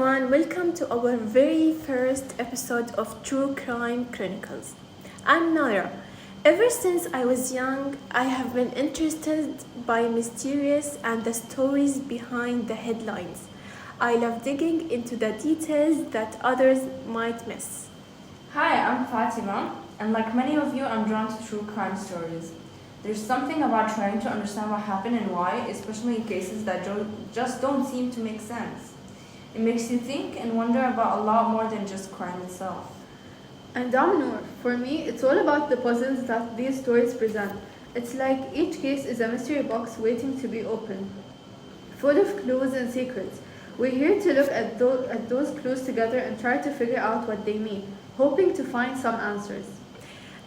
everyone, welcome to our very first episode of True Crime Chronicles. I'm Nara. Ever since I was young, I have been interested by mysterious and the stories behind the headlines. I love digging into the details that others might miss. Hi, I'm Fatima, and like many of you, I'm drawn to true crime stories. There's something about trying to understand what happened and why, especially in cases that just don't seem to make sense. It makes you think and wonder about a lot more than just crime itself. And I'm Noor. For me, it's all about the puzzles that these stories present. It's like each case is a mystery box waiting to be opened, full of clues and secrets. We're here to look at those clues together and try to figure out what they mean, hoping to find some answers.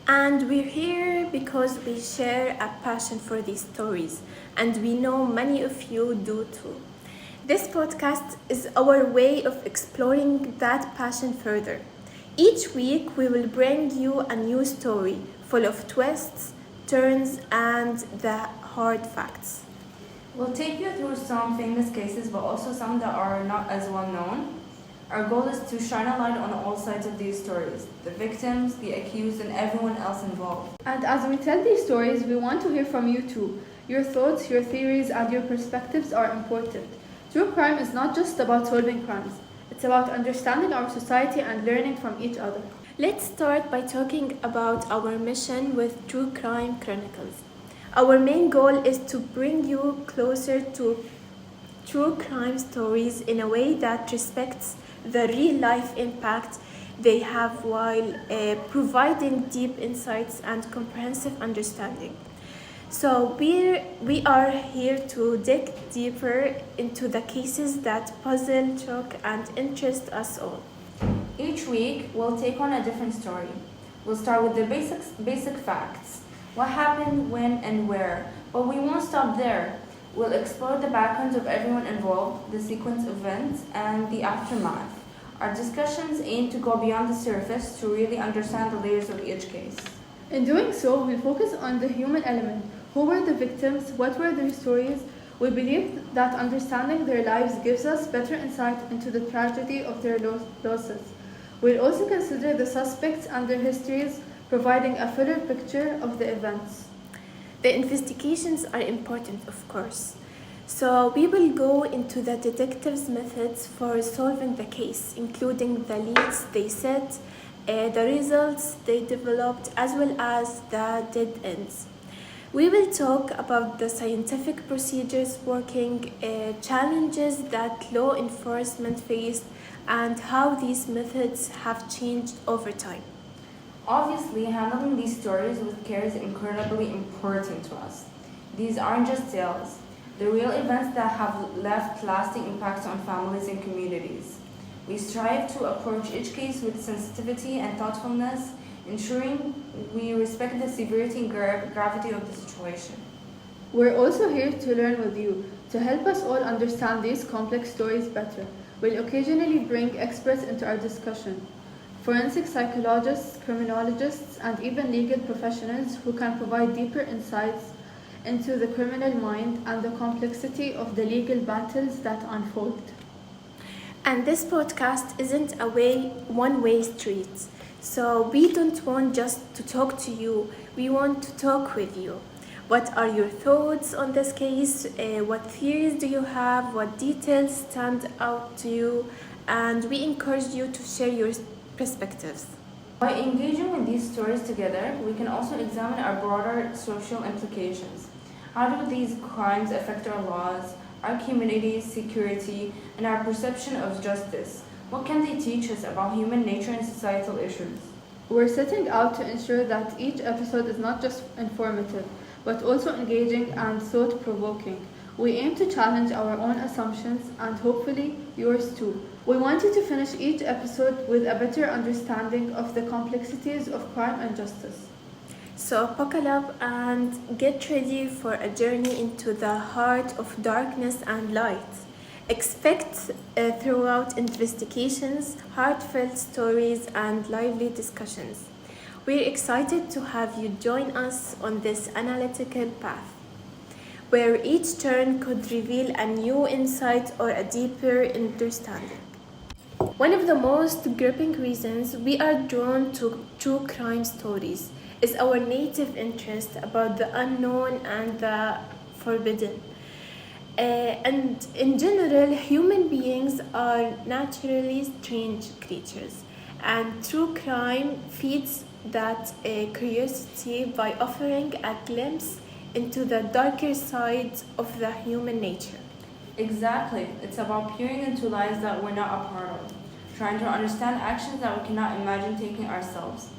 And we're here because we share a passion for these stories, and we know many of you do too. This podcast is our way of exploring that passion further. Each week, we will bring you a new story full of twists, turns, and the hard facts. We'll take you through some famous cases, but also some that are not as well known. Our goal is to shine a light on all sides of these stories, the victims, the accused, and everyone else involved. And as we tell these stories, we want to hear from you too. Your thoughts, your theories, and your perspectives are important. True crime is not just about solving crimes. It's about understanding our society and learning from each other. Let's start by talking about our mission with True Crime Chronicles. Our main goal is to bring you closer to true crime stories in a way that respects the real life impact they have while providing deep insights and comprehensive understanding. So we are here to dig deeper into the cases that puzzle, shock, and interest us all. Each week, we'll take on a different story. We'll start with the basic facts. What happened, when, and where. But we won't stop there. We'll explore the backgrounds of everyone involved, the sequence of events, and the aftermath. Our discussions aim to go beyond the surface to really understand the layers of each case. In doing so, we focus on the human element. Who were the victims? What were their stories? We believe that understanding their lives gives us better insight into the tragedy of their losses. We'll also consider the suspects and their histories, providing a fuller picture of the events. The investigations are important, of course. So we will go into the detectives' methods for solving the case, including the leads they set, the results they developed, as well as the dead ends. We will talk about the scientific procedures working, challenges that law enforcement faced, and how these methods have changed over time. Obviously, handling these stories with care is incredibly important to us. These aren't just tales. They're real events that have left lasting impacts on families and communities. We strive to approach each case with sensitivity and thoughtfulness, ensuring we respect the severity and gravity of the situation. We're also here to learn with you, to help us all understand these complex stories better. We'll occasionally bring experts into our discussion, forensic psychologists, criminologists, and even legal professionals who can provide deeper insights into the criminal mind and the complexity of the legal battles that unfold. And this podcast isn't a one-way street. So we don't want just to talk to you, we want to talk with you. What are your thoughts on this case? What theories do you have? What details stand out to you? And we encourage you to share your perspectives. By engaging with these stories together, we can also examine our broader social implications. How do these crimes affect our laws, our community's security, and our perception of justice? What can they teach us about human nature and societal issues? We're setting out to ensure that each episode is not just informative, but also engaging and thought-provoking. We aim to challenge our own assumptions and hopefully yours too. We want you to finish each episode with a better understanding of the complexities of crime and justice. So buckle up and get ready for a journey into the heart of darkness and light. Expect throughout investigations, heartfelt stories, and lively discussions. We're excited to have you join us on this analytical path, where each turn could reveal a new insight or a deeper understanding. One of the most gripping reasons we are drawn to true crime stories is our native interest about the unknown and the forbidden. And in general, human beings are naturally strange creatures, and true crime feeds that curiosity by offering a glimpse into the darker side of the human nature. Exactly. It's about peering into lives that we're not a part of, trying to understand actions that we cannot imagine taking ourselves.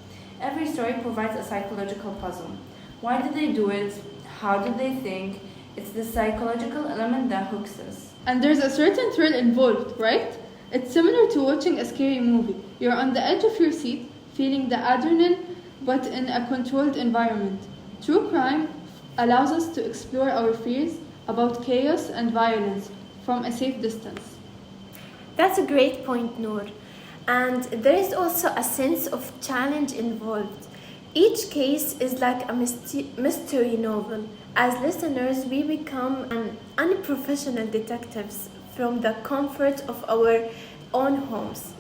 Every story provides a psychological puzzle. Why did they do it? How did they think? It's the psychological element that hooks us. And there's a certain thrill involved, right? It's similar to watching a scary movie. You're on the edge of your seat, feeling the adrenaline, but in a controlled environment. True crime allows us to explore our fears about chaos and violence from a safe distance. That's a great point, Noor. And there is also a sense of challenge involved. Each case is like a mystery novel. As listeners, we become an unprofessional detectives from the comfort of our own homes.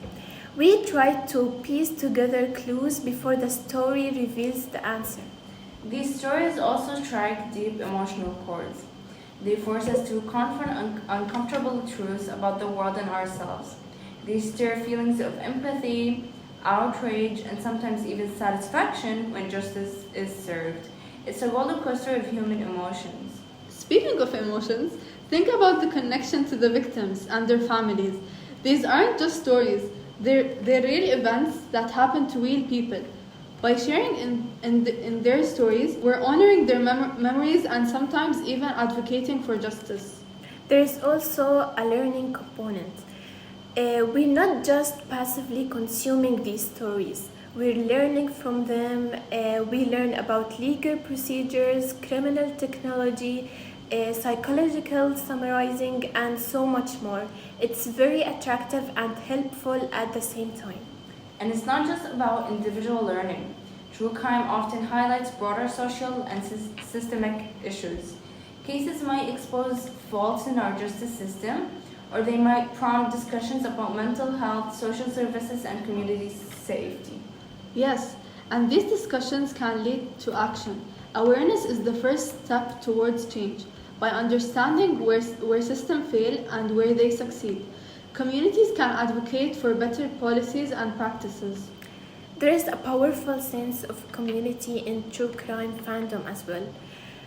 We try to piece together clues before the story reveals the answer. These stories also strike deep emotional chords. They force us to confront uncomfortable truths about the world and ourselves. They stir feelings of empathy, outrage, and sometimes even satisfaction when justice is served. It's a roller coaster of human emotions. Speaking of emotions, think about the connection to the victims and their families. These aren't just stories, they're real events that happen to real people. By sharing in their stories, we're honoring their memories and sometimes even advocating for justice. There is also a learning component. We're not just passively consuming these stories, we're learning from them. We learn about legal procedures, criminal technology, psychological summarizing, and so much more. It's very attractive and helpful at the same time. And it's not just about individual learning. True crime often highlights broader social and systemic issues. Cases might expose faults in our justice system, or they might prompt discussions about mental health, social services, and community safety. Yes, and these discussions can lead to action. Awareness is the first step towards change. By understanding where systems fail and where they succeed, communities can advocate for better policies and practices. There is a powerful sense of community in true crime fandom as well.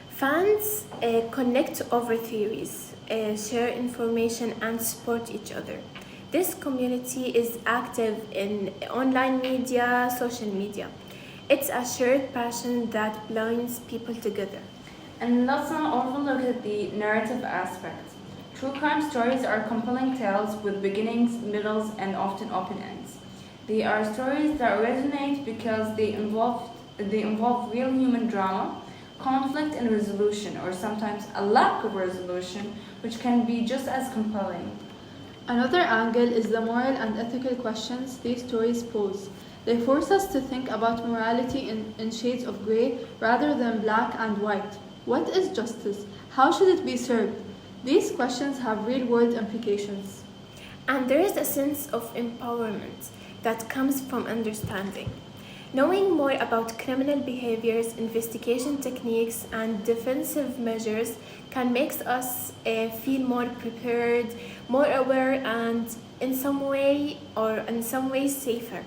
Fans connect over theories, share information, and support each other. This community is active in online media, social media. It's a shared passion that binds people together. And let's not overlook the narrative aspect. True crime stories are compelling tales with beginnings, middles, and often open ends. They are stories that resonate because they involve real human drama, conflict and resolution, or sometimes a lack of resolution, which can be just as compelling. Another angle is the moral and ethical questions these stories pose. They force us to think about morality in shades of grey rather than black and white. What is justice? How should it be served? These questions have real world implications. And there is a sense of empowerment that comes from understanding. Knowing more about criminal behaviors, investigation techniques, and defensive measures can make us feel more prepared, more aware, and in some ways safer.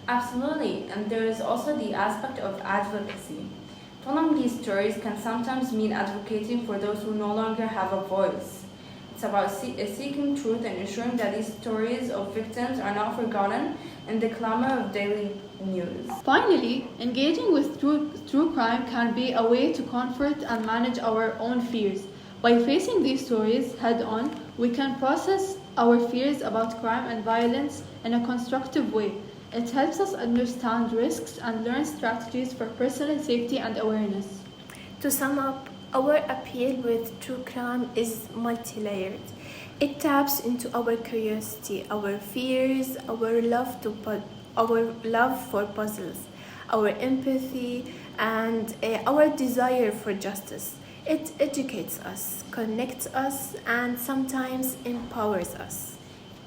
Absolutely, and there is also the aspect of advocacy. Telling these stories can sometimes mean advocating for those who no longer have a voice. It's about seeking truth and ensuring that these stories of victims are not forgotten in the clamor of daily news. Finally, engaging with true crime can be a way to comfort and manage our own fears. By facing these stories head on, we can process our fears about crime and violence in a constructive way. It helps us understand risks and learn strategies for personal safety and awareness. To sum up, our appeal with true crime is multi-layered. It taps into our curiosity, our fears, our love for puzzles, our empathy, and our desire for justice. It educates us, connects us, and sometimes empowers us.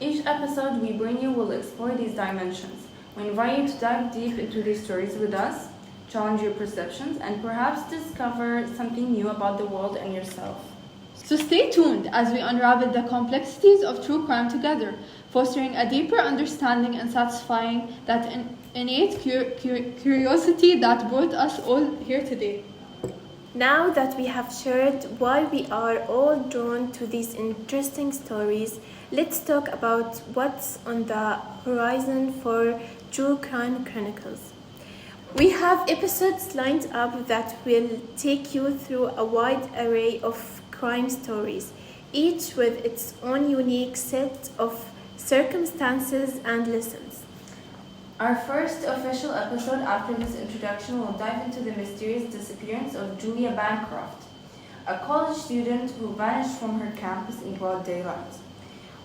Each episode we bring you will explore these dimensions. We invite you to dive deep into these stories with us, challenge your perceptions, and perhaps discover something new about the world and yourself. So stay tuned as we unravel the complexities of true crime together, fostering a deeper understanding and satisfying that innate curiosity that brought us all here today. Now that we have shared why we are all drawn to these interesting stories, let's talk about what's on the horizon for True Crime Chronicles. We have episodes lined up that will take you through a wide array of crime stories, each with its own unique set of circumstances and lessons. Our first official episode after this introduction will dive into the mysterious disappearance of Julia Bancroft, a college student who vanished from her campus in broad daylight.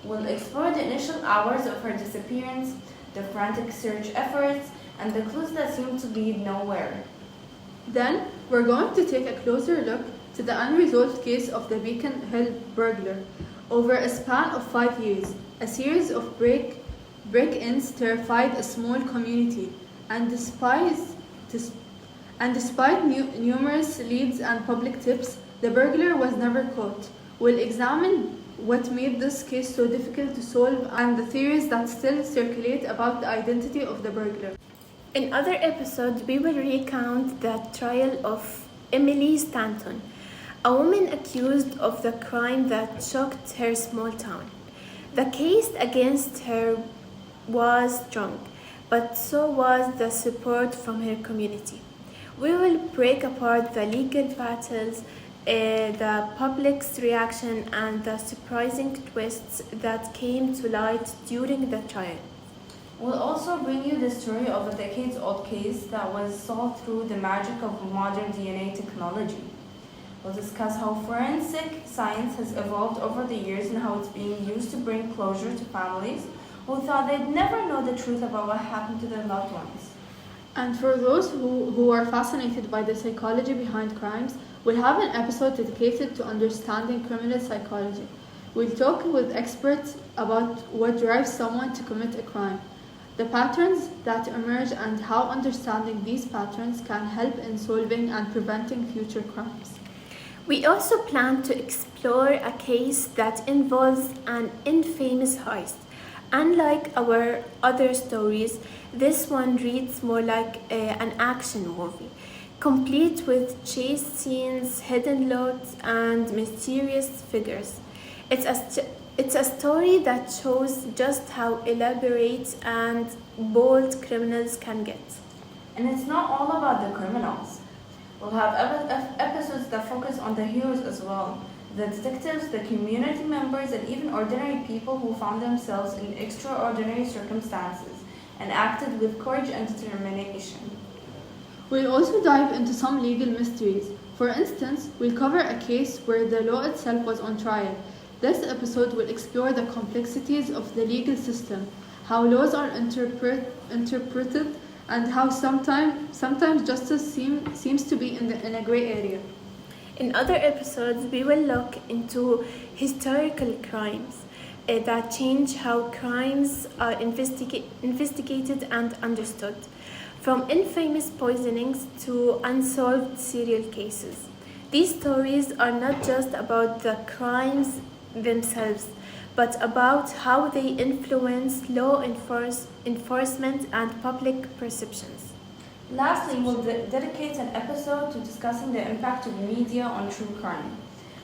We'll explore the initial hours of her disappearance, the frantic search efforts, and the clues that seem to lead nowhere. Then, we're going to take a closer look to the unresolved case of the Beacon Hill burglar. Over a span of 5 years, a series of break-ins terrified a small community, and despite numerous leads and public tips, the burglar was never caught. We'll examine what made this case so difficult to solve and the theories that still circulate about the identity of the burglar. In other episodes, we will recount the trial of Emily Stanton, a woman accused of the crime that shocked her small town. The case against her was strong, but so was the support from her community. We will break apart the legal battles, the public's reaction, and the surprising twists that came to light during the trial. We'll also bring you the story of a decades-old case that was solved through the magic of modern DNA technology. We'll discuss how forensic science has evolved over the years and how it's being used to bring closure to families who thought they'd never know the truth about what happened to their loved ones. And for those who are fascinated by the psychology behind crimes, we'll have an episode dedicated to understanding criminal psychology. We'll talk with experts about what drives someone to commit a crime, the patterns that emerge, and how understanding these patterns can help in solving and preventing future crimes. We also plan to explore a case that involves an infamous heist. Unlike our other stories, this one reads more like an action movie, complete with chase scenes, hidden loot, and mysterious figures. It's a story that shows just how elaborate and bold criminals can get. And it's not all about the criminals. We'll have episodes that focus on the heroes as well. The detectives, the community members, and even ordinary people who found themselves in extraordinary circumstances and acted with courage and determination. We'll also dive into some legal mysteries. For instance, we'll cover a case where the law itself was on trial. This episode will explore the complexities of the legal system, how laws are interpreted, and how sometimes justice seems to be in a gray area. In other episodes, we will look into historical crimes that change how crimes are investigated and understood, from infamous poisonings to unsolved serial cases. These stories are not just about the crimes themselves, but about how they influence law enforcement and public perceptions. Lastly, we'll dedicate an episode to discussing the impact of media on true crime.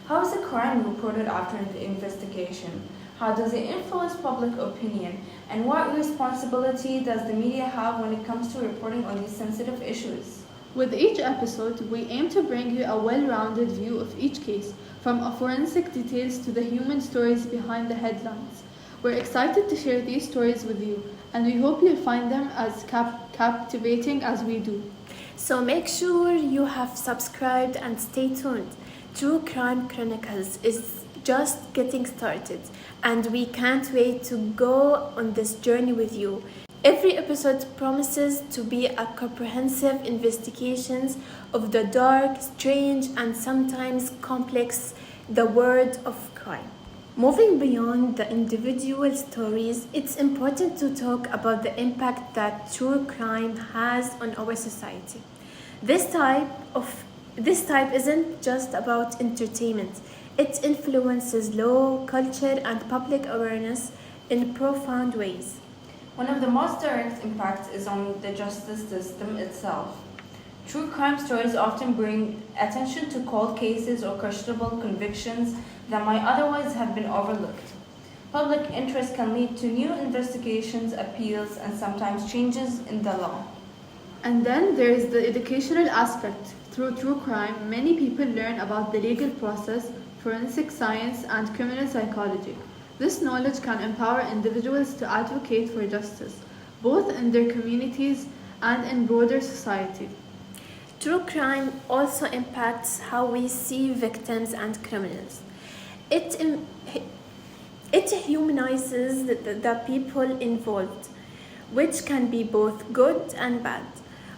How is a crime reported after the investigation? How does it influence public opinion? And what responsibility does the media have when it comes to reporting on these sensitive issues? With each episode, we aim to bring you a well-rounded view of each case, from forensic details to the human stories behind the headlines. We're excited to share these stories with you, and we hope you'll find them as captivating as we do. So make sure you have subscribed and stay tuned. True Crime Chronicles is just getting started, and we can't wait to go on this journey with you. Every episode promises to be a comprehensive investigation of the dark, strange, and sometimes complex the world of crime. Moving beyond the individual stories, it's important to talk about the impact that true crime has on our society. This type of this type isn't just about entertainment. It influences law, culture, and public awareness in profound ways. One of the most direct impacts is on the justice system itself. True crime stories often bring attention to cold cases or questionable convictions that might otherwise have been overlooked. Public interest can lead to new investigations, appeals, and sometimes changes in the law. And then there is the educational aspect. Through true crime, many people learn about the legal process, forensic science, and criminal psychology. This knowledge can empower individuals to advocate for justice, both in their communities and in broader society. True crime also impacts how we see victims and criminals. It, im- it humanizes the people involved, which can be both good and bad.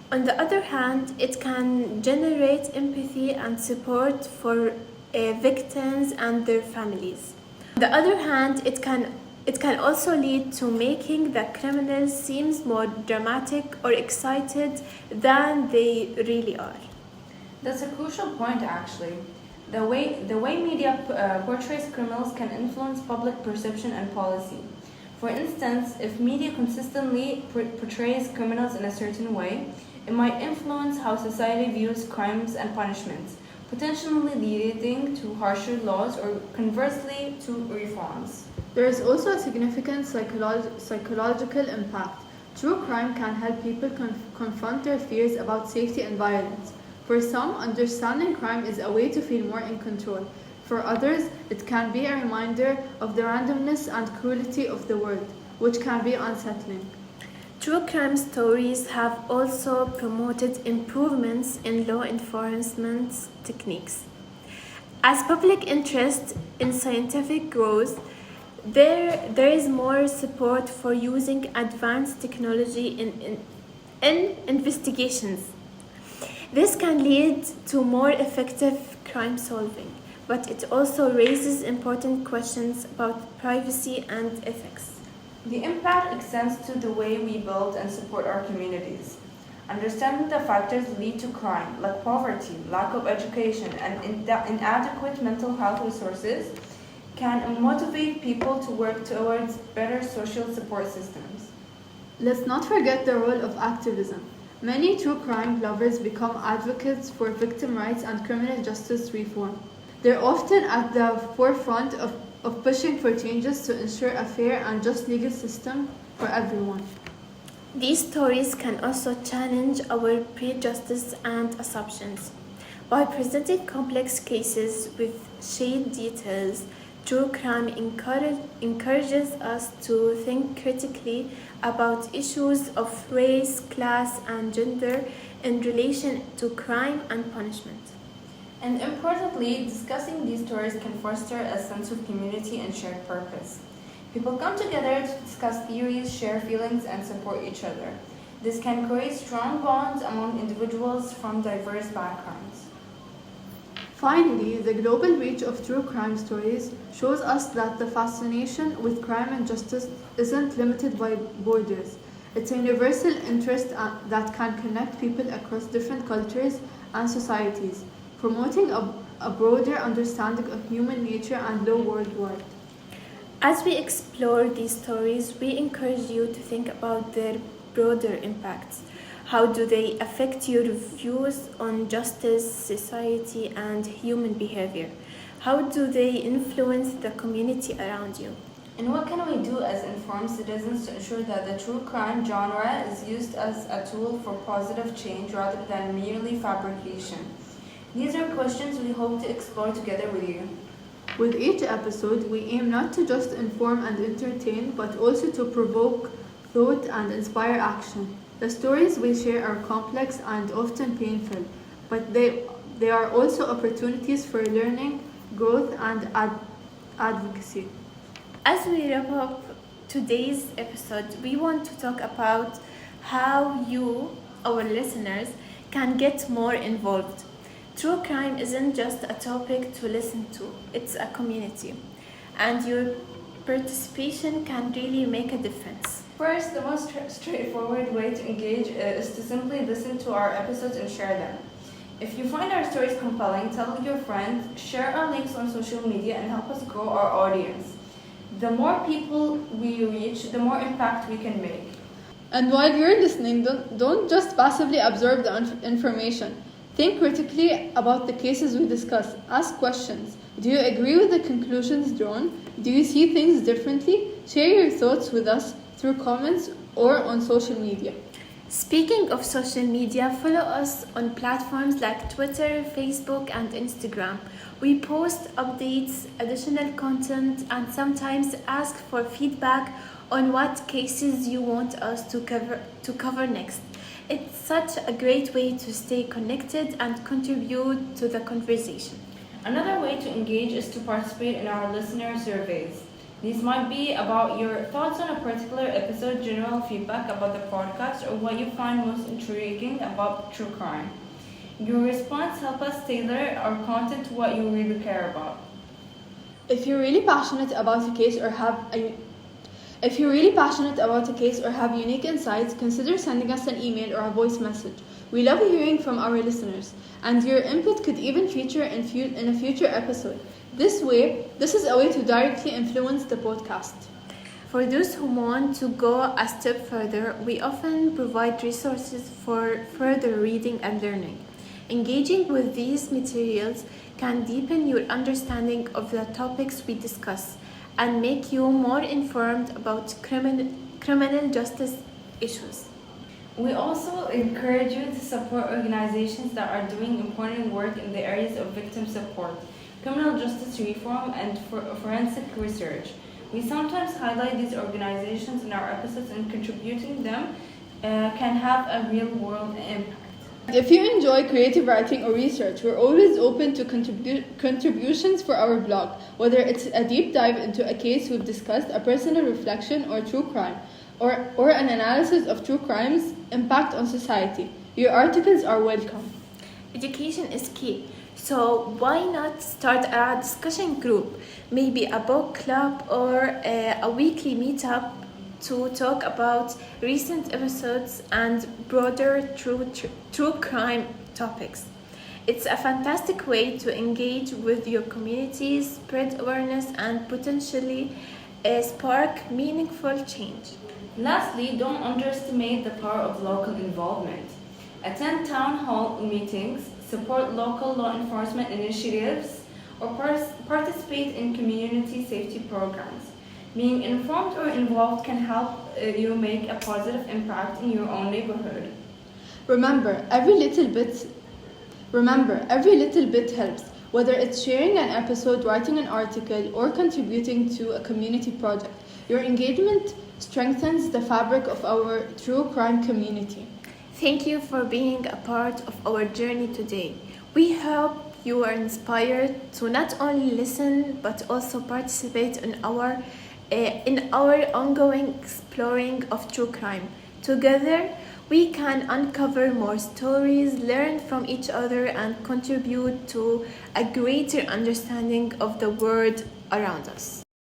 On the other hand, it can generate empathy and support for victims and their families. On the other hand, it can also lead to making the criminals seem more dramatic or excited than they really are. That's a crucial point, actually. The way media portrays criminals can influence public perception and policy. For instance, if media consistently portrays criminals in a certain way, it might influence how society views crimes and punishments, potentially leading to harsher laws or conversely to reforms. There is also a significant psychological impact. True crime can help people confront their fears about safety and violence. For some, understanding crime is a way to feel more in control. For others, it can be a reminder of the randomness and cruelty of the world, which can be unsettling. True crime stories have also promoted improvements in law enforcement techniques. As public interest in scientific grows, there is more support for using advanced technology in investigations. This can lead to more effective crime solving, but it also raises important questions about privacy and ethics. The impact extends to the way we build and support our communities. Understanding the factors that lead to crime, like poverty, lack of education, and inadequate mental health resources, can motivate people to work towards better social support systems. Let's not forget the role of activism. Many true crime lovers become advocates for victim rights and criminal justice reform. They're often at the forefront of pushing for changes to ensure a fair and just legal system for everyone. These stories can also challenge our prejudices and assumptions. By presenting complex cases with shade details, true crime encourages us to think critically about issues of race, class, and gender in relation to crime and punishment. And importantly, discussing these stories can foster a sense of community and shared purpose. People come together to discuss theories, share feelings, and support each other. This can create strong bonds among individuals from diverse backgrounds. Finally, the global reach of true crime stories shows us that the fascination with crime and justice isn't limited by borders. It's a universal interest that can connect people across different cultures and societies, promoting a broader understanding of human nature and law worldwide. As we explore these stories, we encourage you to think about their broader impacts. How do they affect your views on justice, society, and human behavior? How do they influence the community around you? And what can we do as informed citizens to ensure that the true crime genre is used as a tool for positive change rather than merely fabrication? These are questions we hope to explore together with you. With each episode, we aim not to just inform and entertain, but also to provoke thought and inspire action. The stories we share are complex and often painful, but they are also opportunities for learning, growth, and advocacy. As we wrap up today's episode, we want to talk about how you, our listeners, can get more involved. True crime isn't just a topic to listen to, it's a community. and your participation can really make a difference. First, the most straightforward way to engage is to simply listen to our episodes and share them. If you find our stories compelling, tell your friends, share our links on social media, and help us grow our audience. The more people we reach, the more impact we can make. And while you're listening, don't just passively absorb the information. Think critically about the cases we discuss. Ask questions. Do you agree with the conclusions drawn? Do you see things differently? Share your thoughts with us through comments or on social media. Speaking of social media, follow us on platforms like Twitter, Facebook, and Instagram. We post updates, additional content, and sometimes ask for feedback on what cases you want us to cover next. It's such a great way to stay connected and contribute to the conversation. Another way to engage is to participate in our listener surveys. These might be about your thoughts on a particular episode, general feedback about the podcast, or what you find most intriguing about true crime. Your response helps us tailor our content to what you really care about. If you're really passionate about a case or have unique insights, consider sending us an email or a voice message. We love hearing from our listeners, and your input could even feature in a future episode. This is a way to directly influence the podcast. For those who want to go a step further, we often provide resources for further reading and learning. Engaging with these materials can deepen your understanding of the topics we discuss and make you more informed about criminal justice issues. We also encourage you to support organizations that are doing important work in the areas of victim support, criminal justice reform, and forensic research. We sometimes highlight these organizations in our episodes, and contributing them can have a real-world impact. If you enjoy creative writing or research, we're always open to contributions for our blog, whether it's a deep dive into a case we've discussed, a personal reflection or true crime, or an analysis of true crime's impact on society. Your articles are welcome. Education is key, so why not start a discussion group, maybe a book club or a weekly meetup to talk about recent episodes and broader true crime topics. It's a fantastic way to engage with your community, spread awareness, and potentially spark meaningful change. Lastly, don't underestimate the power of local involvement. Attend town hall meetings, support local law enforcement initiatives, or participate in community safety programs. Being informed or involved can help you make a positive impact in your own neighborhood. Remember, every little bit helps, whether it's sharing an episode, writing an article, or contributing to a community project. Your engagement strengthens the fabric of our true crime community. Thank you for being a part of our journey today. We hope you are inspired to not only listen but also participate in our ongoing exploring of true crime. Together, we can uncover more stories, learn from each other, and contribute to a greater understanding of the world around us.